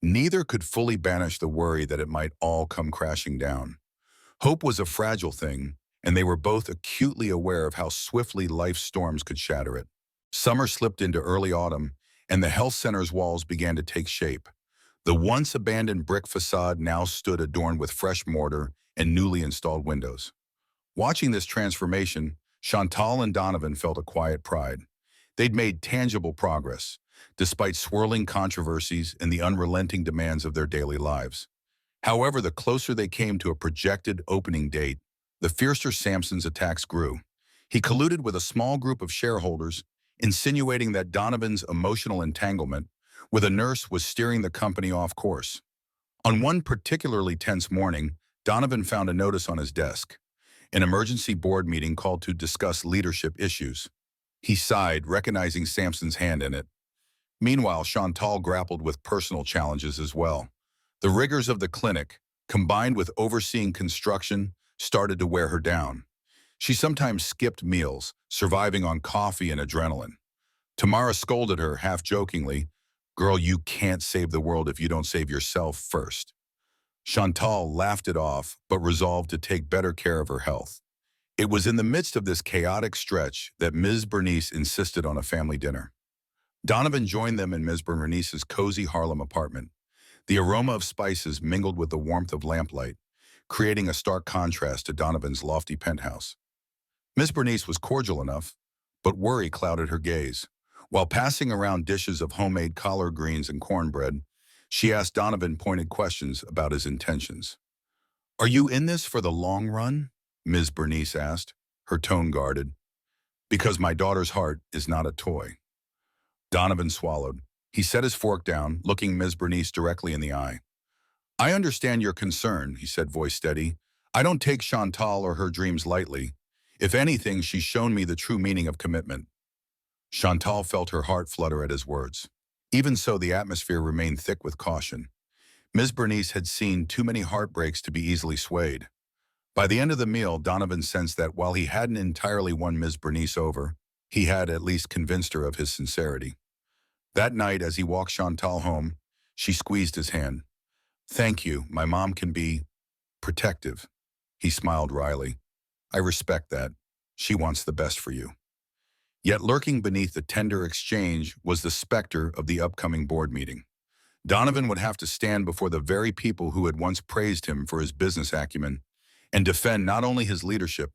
neither could fully banish the worry that it might all come crashing down. Hope was a fragile thing, and they were both acutely aware of how swiftly life's storms could shatter it. Summer slipped into early autumn, and the health center's walls began to take shape. The once abandoned brick facade now stood adorned with fresh mortar and newly installed windows. Watching this transformation, Chantal and Donovan felt a quiet pride. They'd made tangible progress, despite swirling controversies and the unrelenting demands of their daily lives. However, the closer they came to a projected opening date, the fiercer Sampson's attacks grew. He colluded with a small group of shareholders, insinuating that Donovan's emotional entanglement with a nurse was steering the company off course. On one particularly tense morning, Donovan found a notice on his desk. An emergency board meeting called to discuss leadership issues. He sighed, recognizing Sampson's hand in it. Meanwhile, Chantal grappled with personal challenges as well. The rigors of the clinic, combined with overseeing construction, started to wear her down. She sometimes skipped meals, surviving on coffee and adrenaline. Tamara scolded her, half-jokingly, "Girl, you can't save the world if you don't save yourself first." Chantal laughed it off, but resolved to take better care of her health. It was in the midst of this chaotic stretch that Ms. Bernice insisted on a family dinner. Donovan joined them in Ms. Bernice's cozy Harlem apartment. The aroma of spices mingled with the warmth of lamplight, creating a stark contrast to Donovan's lofty penthouse. Ms. Bernice was cordial enough, but worry clouded her gaze. While passing around dishes of homemade collard greens and cornbread, she asked Donovan pointed questions about his intentions. "Are you in this for the long run?" Ms. Bernice asked, her tone guarded. Because my daughter's heart is not a toy. Donovan swallowed. He set his fork down, looking Ms. Bernice directly in the eye. I understand your concern, he said, voice steady. I don't take Chantal or her dreams lightly. If anything, she's shown me the true meaning of commitment. Chantal felt her heart flutter at his words. Even so, the atmosphere remained thick with caution. Ms. Bernice had seen too many heartbreaks to be easily swayed. By the end of the meal, Donovan sensed that while he hadn't entirely won Ms. Bernice over, he had at least convinced her of his sincerity. That night, as he walked Chantal home, she squeezed his hand. Thank you, my mom can be protective. He smiled wryly. I respect that. She wants the best for you. Yet lurking beneath the tender exchange was the specter of the upcoming board meeting. Donovan would have to stand before the very people who had once praised him for his business acumen and defend not only his leadership,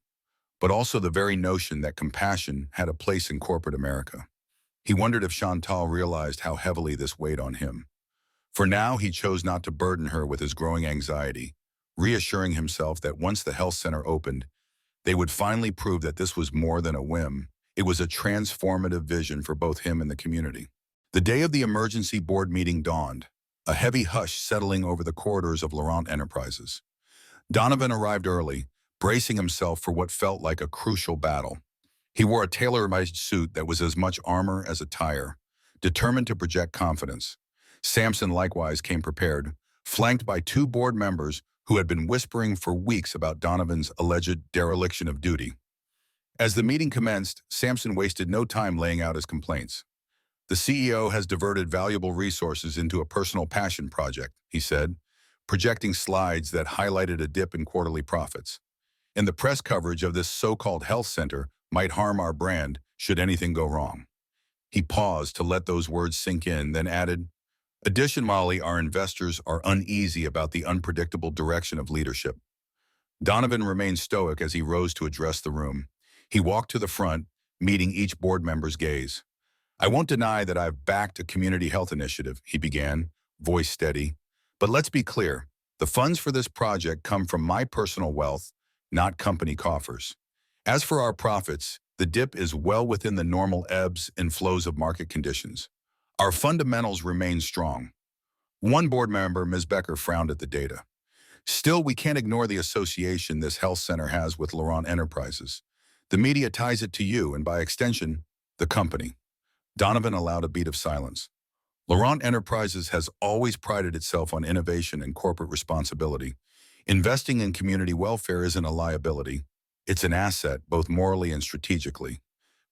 but also the very notion that compassion had a place in corporate America. He wondered if Chantal realized how heavily this weighed on him. For now, he chose not to burden her with his growing anxiety, reassuring himself that once the health center opened, they would finally prove that this was more than a whim. It was a transformative vision for both him and the community. The day of the emergency board meeting dawned, a heavy hush settling over the corridors of Laurent Enterprises. Donovan arrived early, bracing himself for what felt like a crucial battle. He wore a tailor-made suit that was as much armor as a tire, determined to project confidence. Samson likewise came prepared, flanked by two board members who had been whispering for weeks about Donovan's alleged dereliction of duty. As the meeting commenced, Samson wasted no time laying out his complaints. The CEO has diverted valuable resources into a personal passion project, he said, projecting slides that highlighted a dip in quarterly profits. And the press coverage of this so-called health center might harm our brand should anything go wrong. He paused to let those words sink in, then added, additionally, our investors are uneasy about the unpredictable direction of leadership. Donovan remained stoic as he rose to address the room. He walked to the front, meeting each board member's gaze. I won't deny that I've backed a community health initiative, he began, voice steady. But let's be clear, the funds for this project come from my personal wealth, not company coffers. As for our profits, the dip is well within the normal ebbs and flows of market conditions. Our fundamentals remain strong. One board member, Ms. Becker, frowned at the data. Still, we can't ignore the association this health center has with Laurent Enterprises. The media ties it to you, and by extension, the company. Donovan allowed a beat of silence. Laurent Enterprises has always prided itself on innovation and corporate responsibility. Investing in community welfare isn't a liability. It's an asset, both morally and strategically.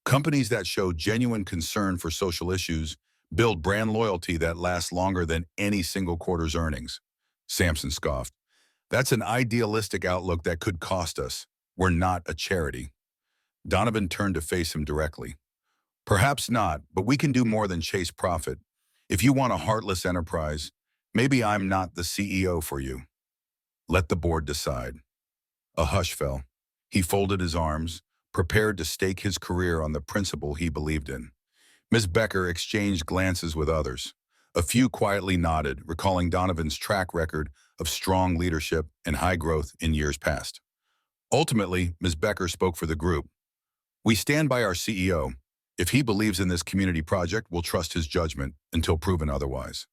Companies that show genuine concern for social issues build brand loyalty that lasts longer than any single quarter's earnings. Samson scoffed. That's an idealistic outlook that could cost us. We're not a charity. Donovan turned to face him directly. Perhaps not, but we can do more than chase profit. If you want a heartless enterprise, maybe I'm not the CEO for you. Let the board decide. A hush fell. He folded his arms, prepared to stake his career on the principle he believed in. Ms. Becker exchanged glances with others. A few quietly nodded, recalling Donovan's track record of strong leadership and high growth in years past. Ultimately, Ms. Becker spoke for the group. We stand by our CEO. If he believes in this community project, we'll trust his judgment until proven otherwise.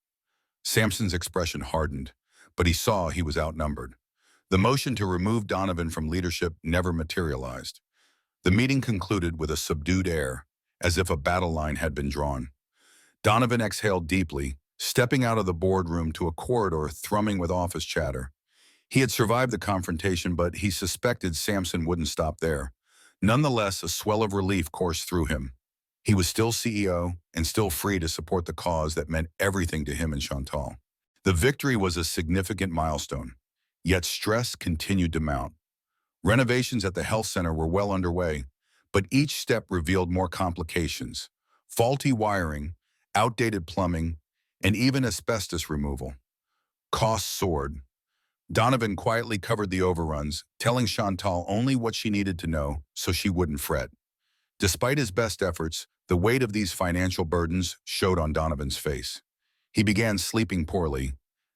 Samson's expression hardened, but he saw he was outnumbered. The motion to remove Donovan from leadership never materialized. The meeting concluded with a subdued air, as if a battle line had been drawn. Donovan exhaled deeply, stepping out of the boardroom to a corridor thrumming with office chatter. He had survived the confrontation, but he suspected Samson wouldn't stop there. Nonetheless, a swell of relief coursed through him. He was still CEO and still free to support the cause that meant everything to him and Chantal. The victory was a significant milestone, yet stress continued to mount. Renovations at the health center were well underway, but each step revealed more complications: faulty wiring, outdated plumbing, and even asbestos removal. Costs soared. Donovan quietly covered the overruns, telling Chantal only what she needed to know so she wouldn't fret. Despite his best efforts, the weight of these financial burdens showed on Donovan's face. He began sleeping poorly,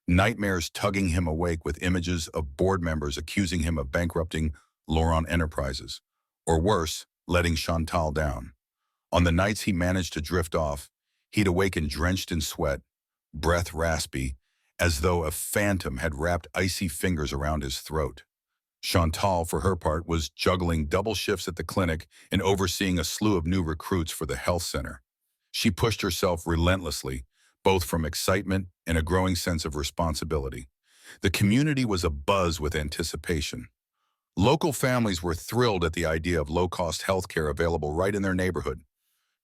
nightmares tugging him awake with images of board members accusing him of bankrupting Laurent Enterprises, or worse, letting Chantal down. On the nights he managed to drift off, he'd awaken drenched in sweat, breath raspy, as though a phantom had wrapped icy fingers around his throat. Chantal, for her part, was juggling double shifts at the clinic and overseeing a slew of new recruits for the health center. She pushed herself relentlessly, both from excitement and a growing sense of responsibility. The community was abuzz with anticipation. Local families were thrilled at the idea of low-cost healthcare available right in their neighborhood.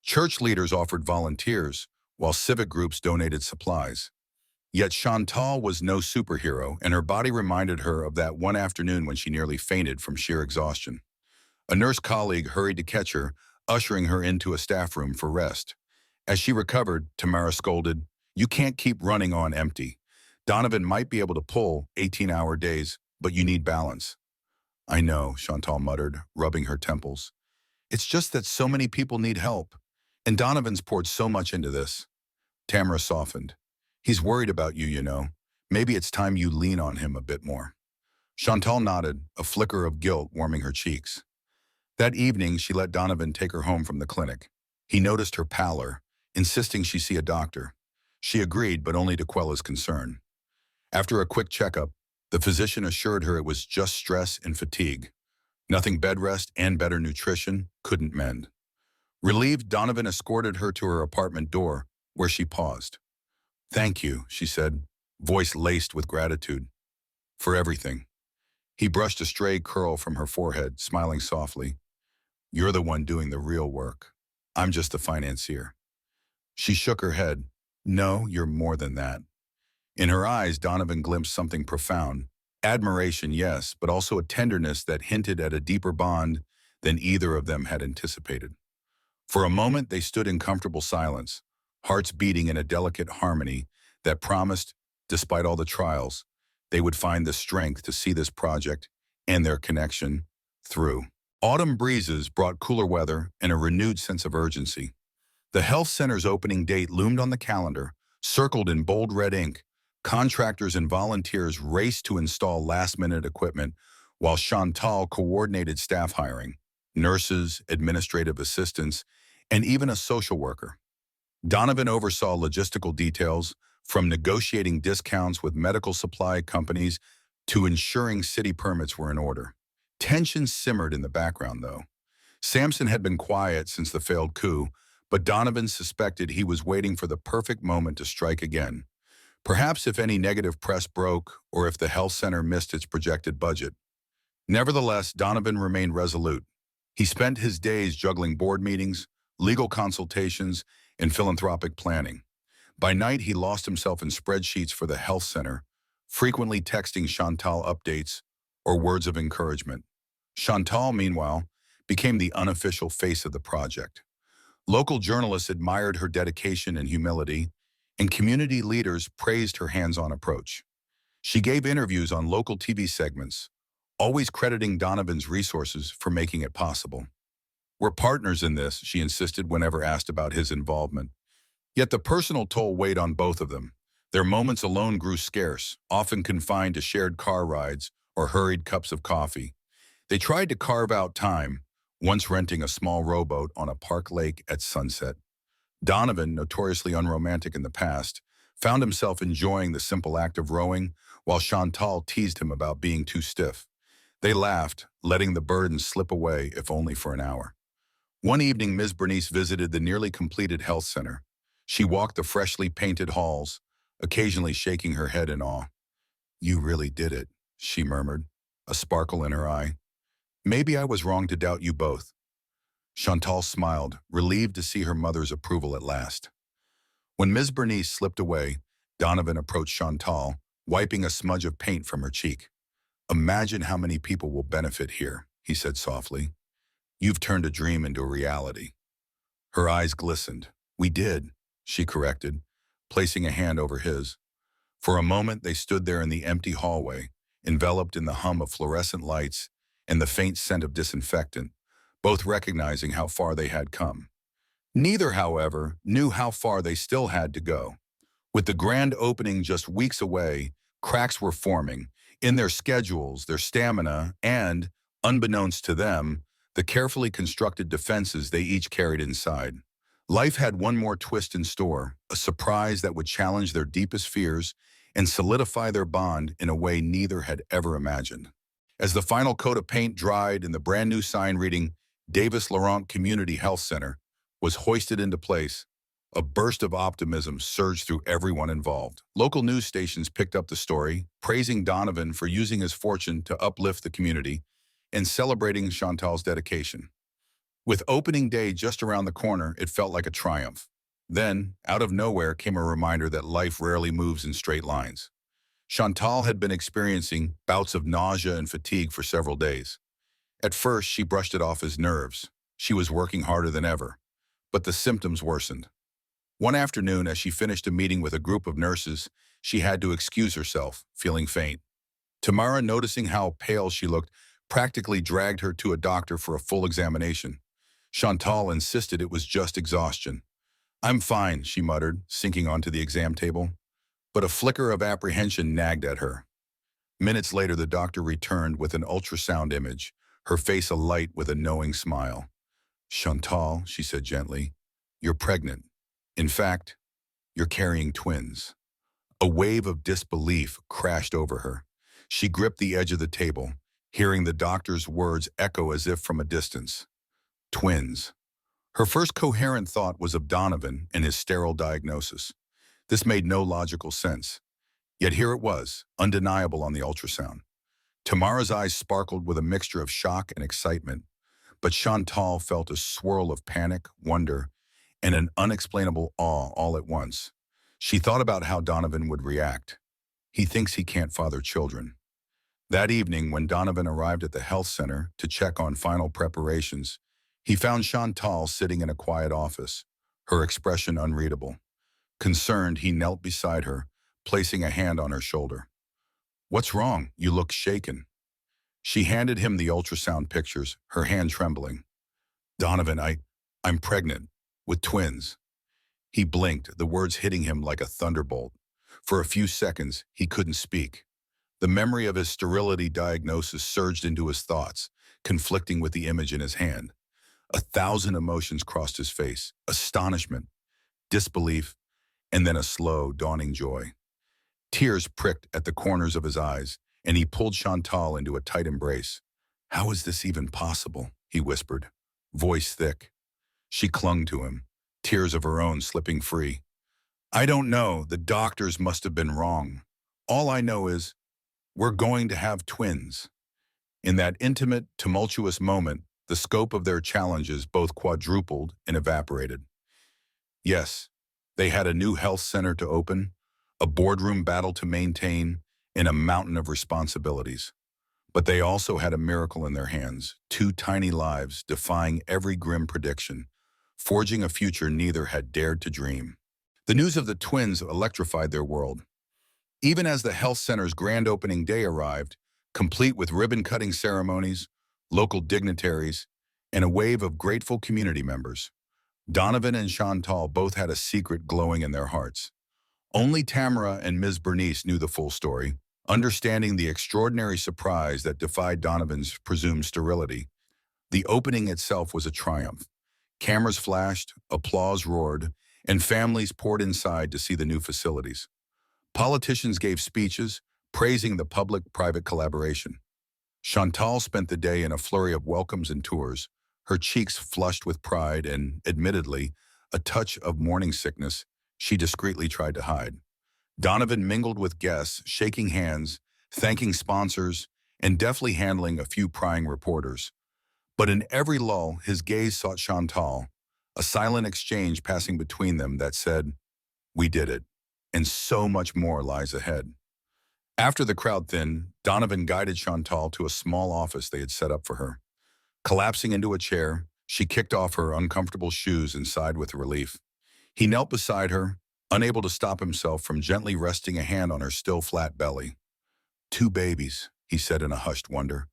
Church leaders offered volunteers, while civic groups donated supplies. Yet Chantal was no superhero, and her body reminded her of that one afternoon when she nearly fainted from sheer exhaustion. A nurse colleague hurried to catch her, ushering her into a staff room for rest. As she recovered, Tamara scolded, "You can't keep running on empty. Donovan might be able to pull 18-hour days, but you need balance." "I know," Chantal muttered, rubbing her temples. "It's just that so many people need help, and Donovan's poured so much into this." Tamara softened. "He's worried about you, you know. Maybe it's time you lean on him a bit more." Chantal nodded, a flicker of guilt warming her cheeks. That evening, she let Donovan take her home from the clinic. He noticed her pallor, insisting she see a doctor. She agreed, but only to quell his concern. After a quick checkup, the physician assured her it was just stress and fatigue. Nothing bed rest and better nutrition couldn't mend. Relieved, Donovan escorted her to her apartment door, where she paused. "Thank you," she said, voice laced with gratitude. "For everything." He brushed a stray curl from her forehead, smiling softly. "You're the one doing the real work. I'm just the financier." She shook her head. "No, you're more than that." In her eyes, Donovan glimpsed something profound. Admiration, yes, but also a tenderness that hinted at a deeper bond than either of them had anticipated. For a moment, they stood in comfortable silence, hearts beating in a delicate harmony that promised, despite all the trials, they would find the strength to see this project and their connection through. Autumn breezes brought cooler weather and a renewed sense of urgency. The health center's opening date loomed on the calendar, circled in bold red ink. Contractors and volunteers raced to install last-minute equipment, while Chantal coordinated staff hiring, nurses, administrative assistants, and even a social worker. Donovan oversaw logistical details, from negotiating discounts with medical supply companies to ensuring city permits were in order. Tension simmered in the background, though. Sampson had been quiet since the failed coup, but Donovan suspected he was waiting for the perfect moment to strike again. Perhaps if any negative press broke, or if the health center missed its projected budget. Nevertheless, Donovan remained resolute. He spent his days juggling board meetings, legal consultations, and philanthropic planning. By night, he lost himself in spreadsheets for the health center, frequently texting Chantal updates or words of encouragement. Chantal, meanwhile, became the unofficial face of the project. Local journalists admired her dedication and humility, and community leaders praised her hands-on approach. She gave interviews on local TV segments, always crediting Donovan's resources for making it possible. "We're partners in this," she insisted whenever asked about his involvement. Yet the personal toll weighed on both of them. Their moments alone grew scarce, often confined to shared car rides or hurried cups of coffee. They tried to carve out time, once renting a small rowboat on a park lake at sunset. Donovan, notoriously unromantic in the past, found himself enjoying the simple act of rowing, while Chantal teased him about being too stiff. They laughed, letting the burden slip away, if only for an hour. One evening, Ms. Bernice visited the nearly completed health center. She walked the freshly painted halls, occasionally shaking her head in awe. "You really did it," she murmured, a sparkle in her eye. "Maybe I was wrong to doubt you both." Chantal smiled, relieved to see her mother's approval at last. When Ms. Bernice slipped away, Donovan approached Chantal, wiping a smudge of paint from her cheek. "Imagine how many people will benefit here," he said softly. "You've turned a dream into a reality." Her eyes glistened. "We did," she corrected, placing a hand over his. For a moment, they stood there in the empty hallway, enveloped in the hum of fluorescent lights and the faint scent of disinfectant, both recognizing how far they had come. Neither, however, knew how far they still had to go. With the grand opening just weeks away, cracks were forming in their schedules, their stamina, and, unbeknownst to them, the carefully constructed defenses they each carried inside. Life had one more twist in store, a surprise that would challenge their deepest fears and solidify their bond in a way neither had ever imagined. As the final coat of paint dried and the brand new sign reading Davis Laurent Community Health Center was hoisted into place, a burst of optimism surged through everyone involved. Local news stations picked up the story, praising Donovan for using his fortune to uplift the community and celebrating Chantal's dedication. With opening day just around the corner, it felt like a triumph. Then, out of nowhere came a reminder that life rarely moves in straight lines. Chantal had been experiencing bouts of nausea and fatigue for several days. At first, she brushed it off as nerves. She was working harder than ever. But the symptoms worsened. One afternoon, as she finished a meeting with a group of nurses, she had to excuse herself, feeling faint. Tamara, noticing how pale she looked, practically dragged her to a doctor for a full examination. Chantal insisted it was just exhaustion. "I'm fine," she muttered, sinking onto the exam table. But a flicker of apprehension nagged at her. Minutes later, the doctor returned with an ultrasound image, her face alight with a knowing smile. "Chantal," she said gently, "you're pregnant. In fact, you're carrying twins." A wave of disbelief crashed over her. She gripped the edge of the table, hearing the doctor's words echo as if from a distance. Twins. Her first coherent thought was of Donovan and his sterile diagnosis. This made no logical sense. Yet here it was, undeniable on the ultrasound. Tamara's eyes sparkled with a mixture of shock and excitement, but Chantal felt a swirl of panic, wonder, and an unexplainable awe all at once. She thought about how Donovan would react. He thinks he can't father children. That evening, when Donovan arrived at the health center to check on final preparations, he found Chantal sitting in a quiet office, her expression unreadable. Concerned, he knelt beside her, placing a hand on her shoulder. "What's wrong? You look shaken." She handed him the ultrasound pictures, her hand trembling. "Donovan, I'm pregnant, with twins." He blinked, the words hitting him like a thunderbolt. For a few seconds, he couldn't speak. The memory of his sterility diagnosis surged into his thoughts, conflicting with the image in his hand. 1,000 emotions crossed his face: astonishment, disbelief, and then a slow, dawning joy. Tears pricked at the corners of his eyes, and he pulled Chantal into a tight embrace. "How is this even possible?" he whispered, voice thick. She clung to him, tears of her own slipping free. "I don't know. The doctors must have been wrong. All I know is we're going to have twins." In that intimate, tumultuous moment, the scope of their challenges both quadrupled and evaporated. Yes, they had a new health center to open, a boardroom battle to maintain, and a mountain of responsibilities. But they also had a miracle in their hands, two tiny lives defying every grim prediction, forging a future neither had dared to dream. The news of the twins electrified their world. Even as the health center's grand opening day arrived, complete with ribbon-cutting ceremonies, local dignitaries, and a wave of grateful community members, Donovan and Chantal both had a secret glowing in their hearts. Only Tamara and Ms. Bernice knew the full story, understanding the extraordinary surprise that defied Donovan's presumed sterility. The opening itself was a triumph. Cameras flashed, applause roared, and families poured inside to see the new facilities. Politicians gave speeches, praising the public-private collaboration. Chantal spent the day in a flurry of welcomes and tours, her cheeks flushed with pride and, admittedly, a touch of morning sickness she discreetly tried to hide. Donovan mingled with guests, shaking hands, thanking sponsors, and deftly handling a few prying reporters. But in every lull, his gaze sought Chantal, a silent exchange passing between them that said, "We did it, and so much more lies ahead." After the crowd thinned, Donovan guided Chantal to a small office they had set up for her. Collapsing into a chair, she kicked off her uncomfortable shoes and sighed with relief. He knelt beside her, unable to stop himself from gently resting a hand on her still flat belly. "Two babies," he said in a hushed wonder.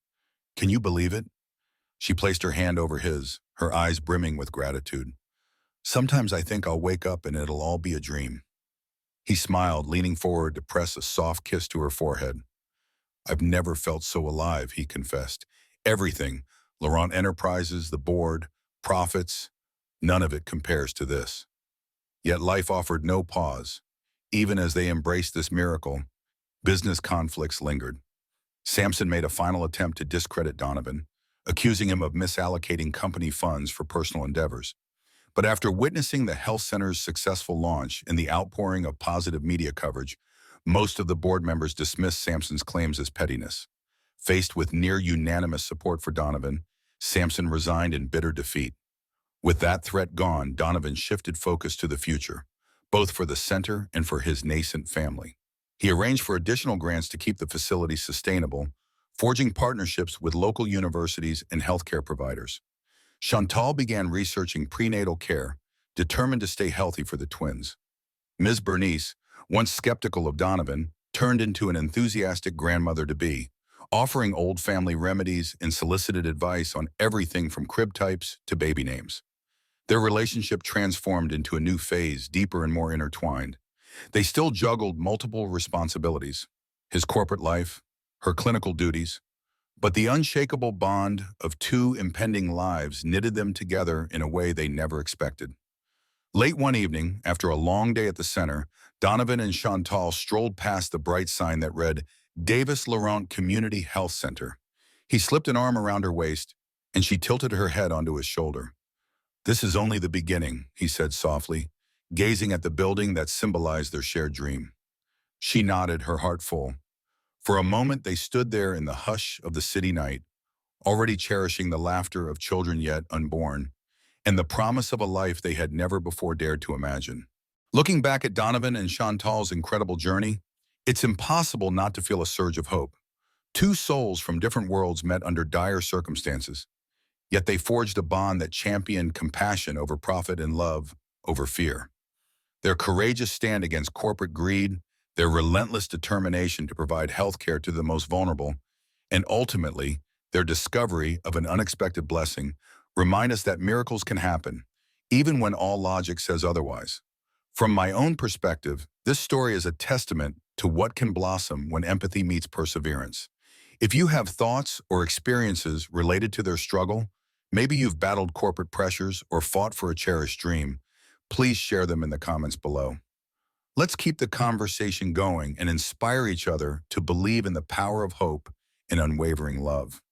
"Can you believe it?" She placed her hand over his, her eyes brimming with gratitude. "Sometimes I think I'll wake up and it'll all be a dream." He smiled, leaning forward to press a soft kiss to her forehead. "I've never felt so alive," he confessed, Everything, Laurent Enterprises, the board, profits, none of it compares to this. Yet life offered no pause. Even as they embraced this miracle, business conflicts lingered. Sampson made a final attempt to discredit Donovan, accusing him of misallocating company funds for personal endeavors. But after witnessing the health center's successful launch and the outpouring of positive media coverage, most of the board members dismissed Sampson's claims as pettiness. Faced with near-unanimous support for Donovan, Sampson resigned in bitter defeat. With that threat gone, Donovan shifted focus to the future, both for the center and for his nascent family. He arranged for additional grants to keep the facility sustainable, forging partnerships with local universities and healthcare providers. Chantal began researching prenatal care, determined to stay healthy for the twins. Ms. Bernice, once skeptical of Donovan, turned into an enthusiastic grandmother-to-be, offering old family remedies and solicited advice on everything from crib types to baby names. Their relationship transformed into a new phase, deeper and more intertwined. They still juggled multiple responsibilities, his corporate life, her clinical duties, but the unshakable bond of two impending lives knitted them together in a way they never expected. Late one evening, after a long day at the center, Donovan and Chantal strolled past the bright sign that read, Davis Laurent Community Health Center. He slipped an arm around her waist, and she tilted her head onto his shoulder. This is only the beginning, he said softly, gazing at the building that symbolized their shared dream. She nodded, her heart full. For a moment, they stood there in the hush of the city night, already cherishing the laughter of children yet unborn, and the promise of a life they had never before dared to imagine. Looking back at Donovan and Chantal's incredible journey, it's impossible not to feel a surge of hope. Two souls from different worlds met under dire circumstances, yet they forged a bond that championed compassion over profit and love over fear. Their courageous stand against corporate greed, their relentless determination to provide health care to the most vulnerable, and ultimately, their discovery of an unexpected blessing remind us that miracles can happen, even when all logic says otherwise. From my own perspective, this story is a testament to what can blossom when empathy meets perseverance. If you have thoughts or experiences related to their struggle, maybe you've battled corporate pressures or fought for a cherished dream, please share them in the comments below. Let's keep the conversation going and inspire each other to believe in the power of hope and unwavering love.